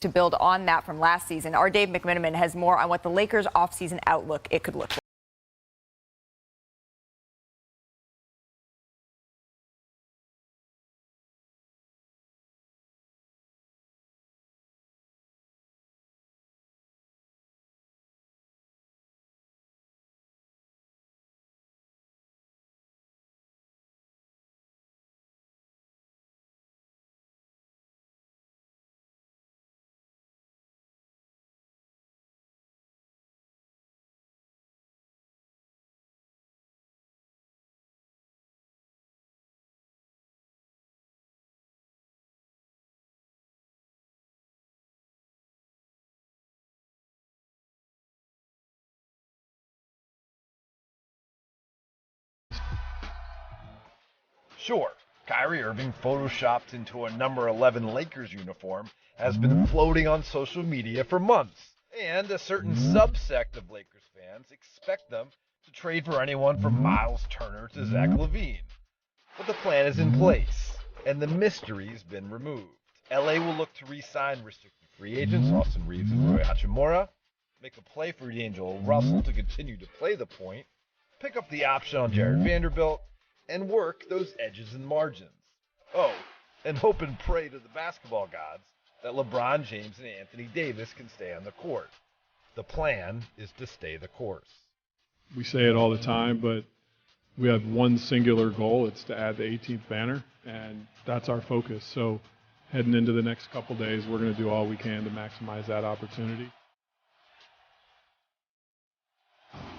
To build on that from last season, our Dave McMenamin has more on what the Lakers' offseason outlook it could look like. Sure, Kyrie Irving photoshopped into a number 11 Lakers uniform has been floating on social media for months, and a certain subsect of Lakers fans expect them to trade for anyone from Miles Turner to Zach LaVine. But the plan is in place, and the mystery's been removed. LA will look to re-sign restricted free agents Austin Reeves and Rui Hachimura, make a play for D'Angelo Russell to continue to play the point, pick up the option on Jared Vanderbilt, and work those edges and margins. Oh, and hope and pray to the basketball gods that LeBron James and Anthony Davis can stay on the court. The plan is to stay the course. We say it all the time, but we have one singular goal. It's to add the 18th banner, and that's our focus. So heading into the next couple days, we're going to do all we can to maximize that opportunity.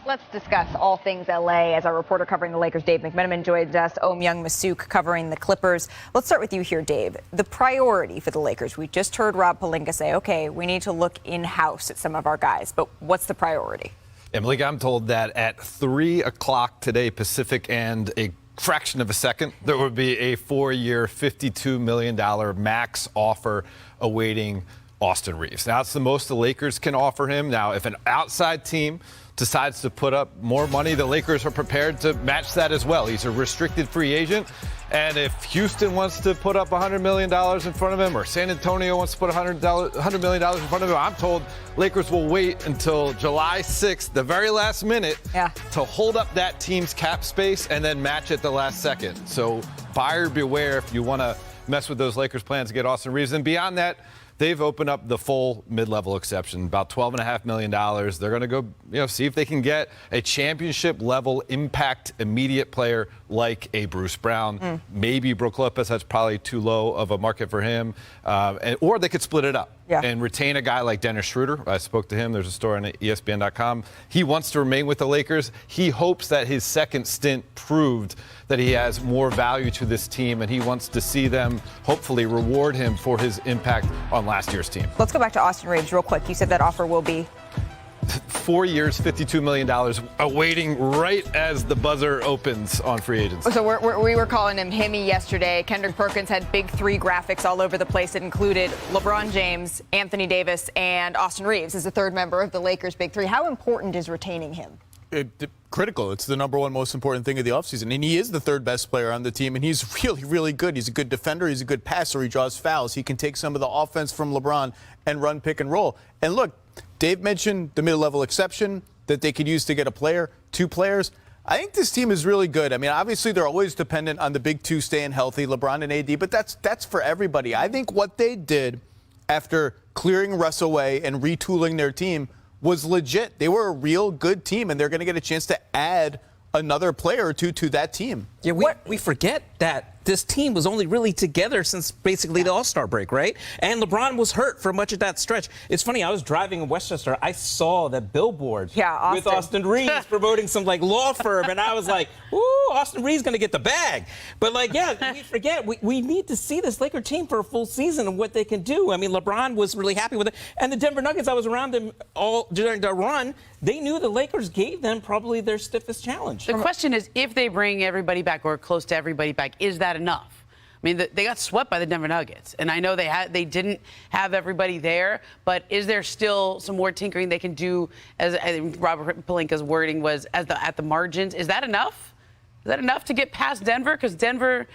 Let's discuss all things LA as our reporter covering the Lakers, Dave McMenamin, joins us. Young Massouk covering the Clippers. Let's start with you here, Dave. The priority for the Lakers, we just heard Rob Pelinka say, okay, we need to look in-house at some of our guys, but what's the priority? Emily, I'm told that at 3 o'clock today Pacific and a fraction of a second, there would be a 4-year, $52 million max offer awaiting Austin Reeves. Now, it's the most the Lakers can offer him. Now, if an outside team decides to put up more money, the Lakers are prepared to match that as well. He's a restricted free agent. And if Houston wants to put up $100 million in front of him, or San Antonio wants to put $100 million in front of him, I'm told Lakers will wait until July 6th, the very last minute, to hold up that team's cap space and then match it the last second. So buyer beware if you want to mess with those Lakers plans to get Austin Reeves. And beyond that, they've opened up the full mid-level exception, about $12.5 million. They're going to go, see if they can get a championship-level impact immediate player like a Bruce Brown. Maybe Brook Lopez. That's probably too low of a market for him. Or they could split it up and retain a guy like Dennis Schroeder. I spoke to him. There's a story on ESPN.com. He wants to remain with the Lakers. He hopes that his second stint proved that he has more value to this team, and he wants to see them hopefully reward him for his impact on last year's team. Let's go back to Austin Reeves real quick. You said that offer will be 4 years, $52 million, awaiting right as the buzzer opens on free agents. So we were calling him Himmy yesterday. Kendrick Perkins had big three graphics all over the place. It included LeBron James, Anthony Davis, and Austin Reeves as a third member of the Lakers' big three. How important is retaining him? Critical. It's the number one most important thing of the offseason. And he is the third best player on the team, and he's really, really good. He's a good defender. He's a good passer. He draws fouls. He can take some of the offense from LeBron and run pick and roll. And look, Dave mentioned the mid-level exception that they could use to get a player, two players. I think this team is really good. I mean, obviously, they're always dependent on the big two staying healthy, LeBron and AD, but that's for everybody. I think what they did after clearing Russ away and retooling their team was legit. They were a real good team, and they're going to get a chance to add another player or two to that team. Yeah, we forget that this team was only really together since basically the All-Star break, right? And LeBron was hurt for much of that stretch. It's funny, I was driving in Westchester. I saw that billboard with Austin Reeves promoting some law firm, and I was like, ooh, Austin Reeves going to get the bag. But we forget, we need to see this Laker team for a full season and what they can do. I mean, LeBron was really happy with it. And the Denver Nuggets, I was around them all during the run. They knew the Lakers gave them probably their stiffest challenge. The question is, if they bring everybody back or close to everybody back, is that enough? I mean, they got swept by the Denver Nuggets, and I know they didn't have everybody there, but is there still some more tinkering they can do, as I think Robert Pelinka's wording was, at the margins? Is that enough? Is that enough to get past Denver? Because Denver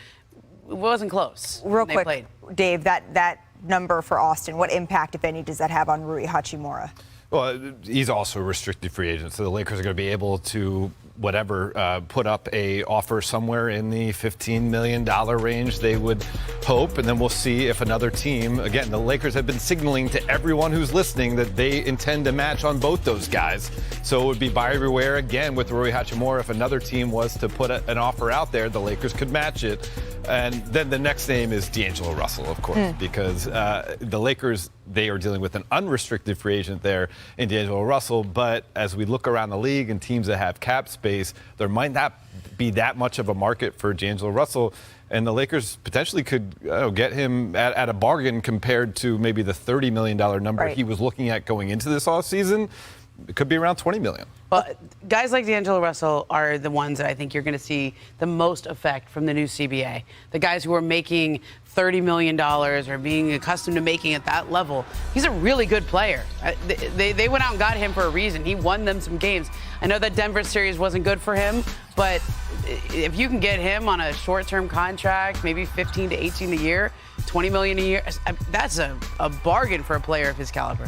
wasn't close. Real quick, Dave, that number for Austin, what impact, if any, does that have on Rui Hachimura? Well, he's also a restricted free agent, so the Lakers are going to be able to put up a offer somewhere in the $15 million range, they would hope, and then we'll see if another team, again, the Lakers have been signaling to everyone who's listening that they intend to match on both those guys. So it would be buyer beware again with Rui Hachimura. If another team was to put an offer out there, the Lakers could match it. And then the next name is D'Angelo Russell, of course, because the Lakers, they are dealing with an unrestricted free agent there in D'Angelo Russell. But as we look around the league and teams that have cap space, there might not be that much of a market for D'Angelo Russell. And the Lakers potentially could get him at a bargain compared to maybe the $30 million number he was looking at going into this offseason. It could be around $20 million. Well, guys like D'Angelo Russell are the ones that I think you're going to see the most effect from the new CBA. The guys who are making $30 million or being accustomed to making at that level. He's a really good player. They went out and got him for a reason. He won them some games. I know that Denver series wasn't good for him, but if you can get him on a short-term contract, maybe 15 to 18 a year, $20 million a year, that's a bargain for a player of his caliber.